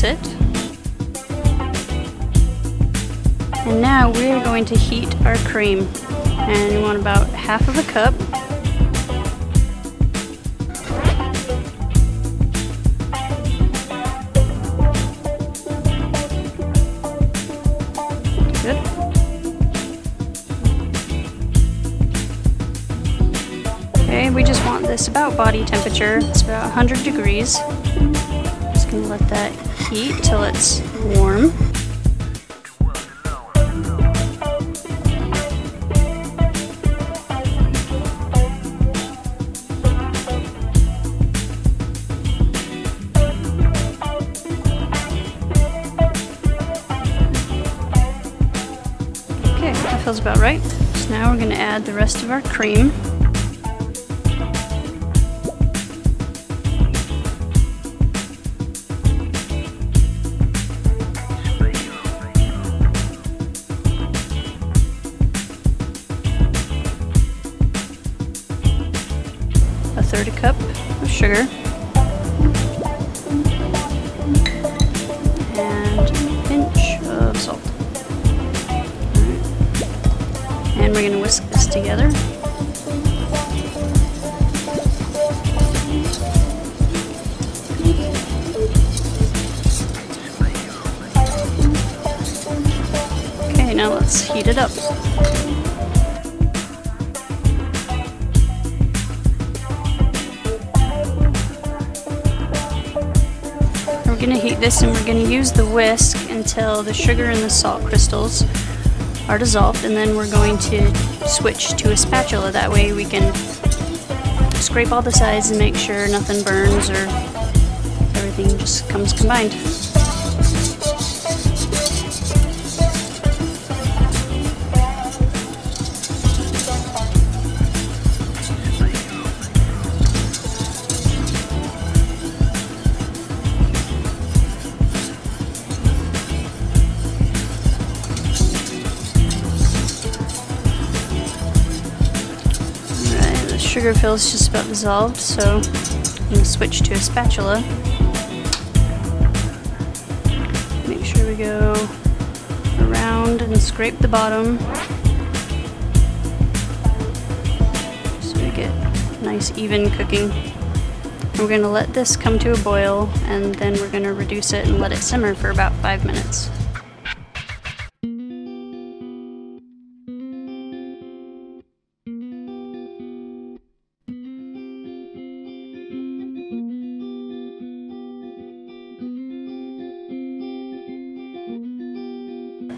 mix it. And now we're going to heat our cream. And we want about half of a cup. Good. Okay, we just want this about body temperature. It's about 100 degrees. Just gonna let that heat till it's warm. Okay, that feels about right. So now we're gonna add the rest of our cream. A third a cup of sugar, and a pinch of salt. And we're going to whisk this together. Okay, now let's heat it up. We're going to heat this, and we're going to use the whisk until the sugar and the salt crystals are dissolved, and then we're going to switch to a spatula. That way we can scrape all the sides and make sure nothing burns or everything just comes combined. Sugar fills just about dissolved, so I'm going to switch to a spatula. Make sure we go around and scrape the bottom so we get nice even cooking. We're going to let this come to a boil, and then we're going to reduce it and let it simmer for about 5 minutes.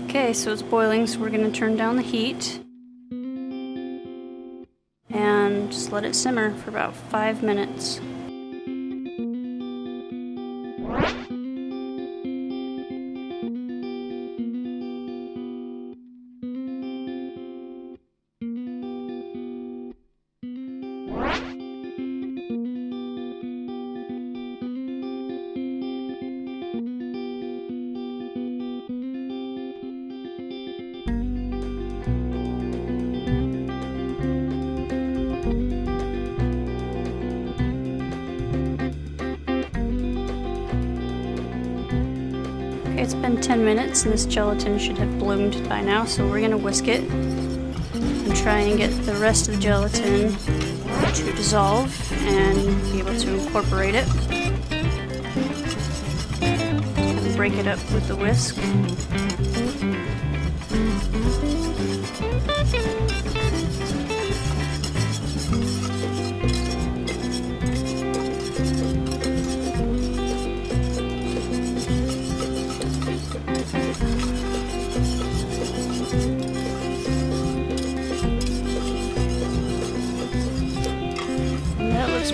Okay, so it's boiling, so we're going to turn down the heat and just let it simmer for about 5 minutes. It's been 10 minutes and this gelatin should have bloomed by now, so we're going to whisk it and try and get the rest of the gelatin to dissolve and be able to incorporate it. And break it up with the whisk.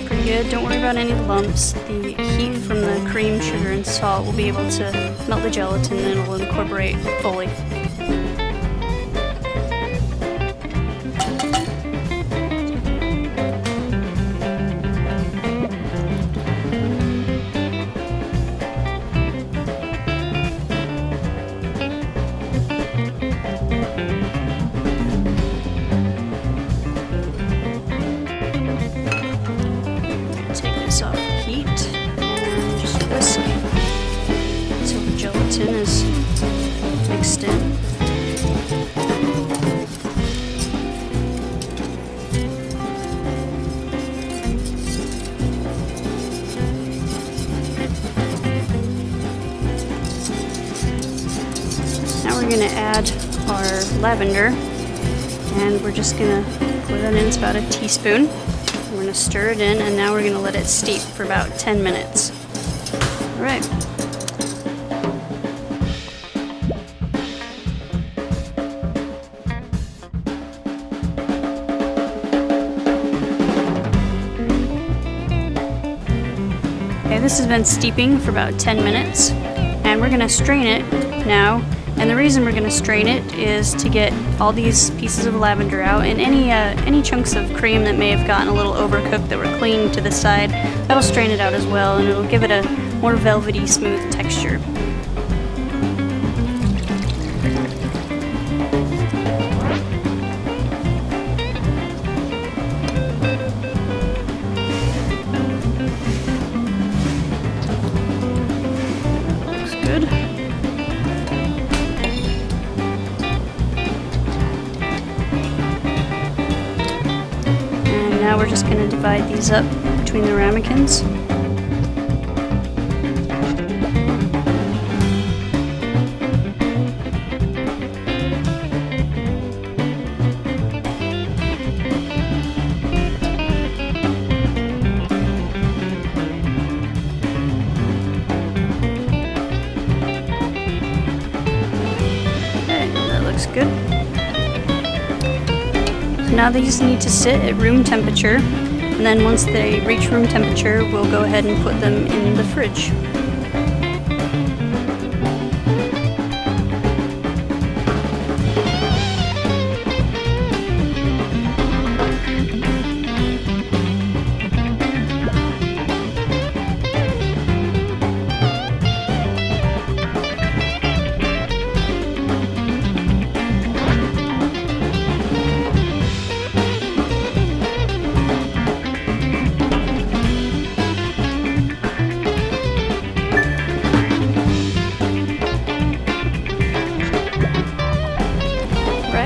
Pretty good. Don't worry about any lumps. The heat from the cream, sugar, and salt will be able to melt the gelatin and it will incorporate fully. Off the heat and just whisk Now we're gonna add our lavender, and we're just gonna pour that in. It's about a teaspoon. We're gonna stir it in, and now we're gonna let it steep for about 10 minutes. All right. Okay, this has been steeping for about 10 minutes, and we're gonna strain it now. And the reason we're gonna strain it is to get all these pieces of lavender out, and any chunks of cream that may have gotten a little overcooked that were clinging to the side. That'll strain it out as well, and it'll give it a more velvety, smooth texture. Good. And now we're just going to divide these up between the ramekins. Good. So now these need to sit at room temperature, and then once they reach room temperature, we'll go ahead and put them in the fridge.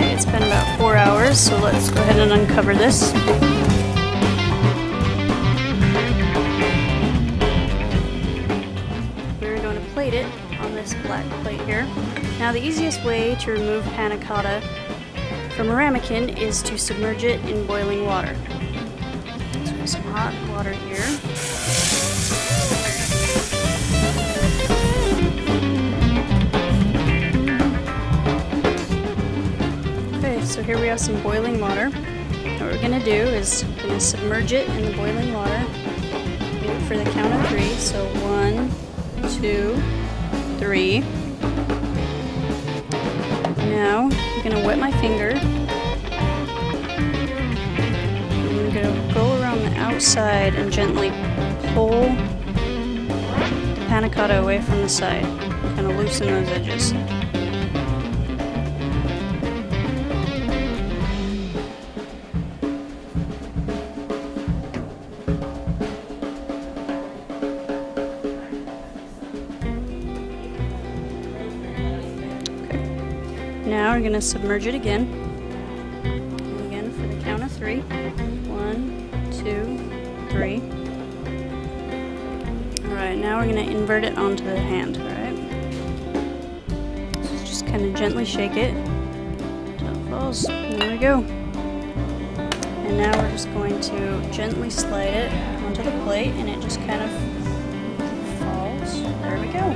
It's been about 4 hours, so let's go ahead and uncover this. We're going to plate it on this black plate here. Now the easiest way to remove panna cotta from a ramekin is to submerge it in boiling water. So some hot water here. So here we have some boiling water. What we're gonna do is we're gonna submerge it in the boiling water. Wait for the count of 3. So 1, 2, 3. Now I'm gonna wet my finger. I'm gonna go around the outside and gently pull the panna cotta away from the side. Kind of loosen those edges. Now we're going to submerge it again. And again for the count of 3. 1, 2, 3. Alright, now we're going to invert it onto the hand, alright? So just kind of gently shake it until it falls. And there we go. And now we're just going to gently slide it onto the plate, and it just kind of falls. There we go.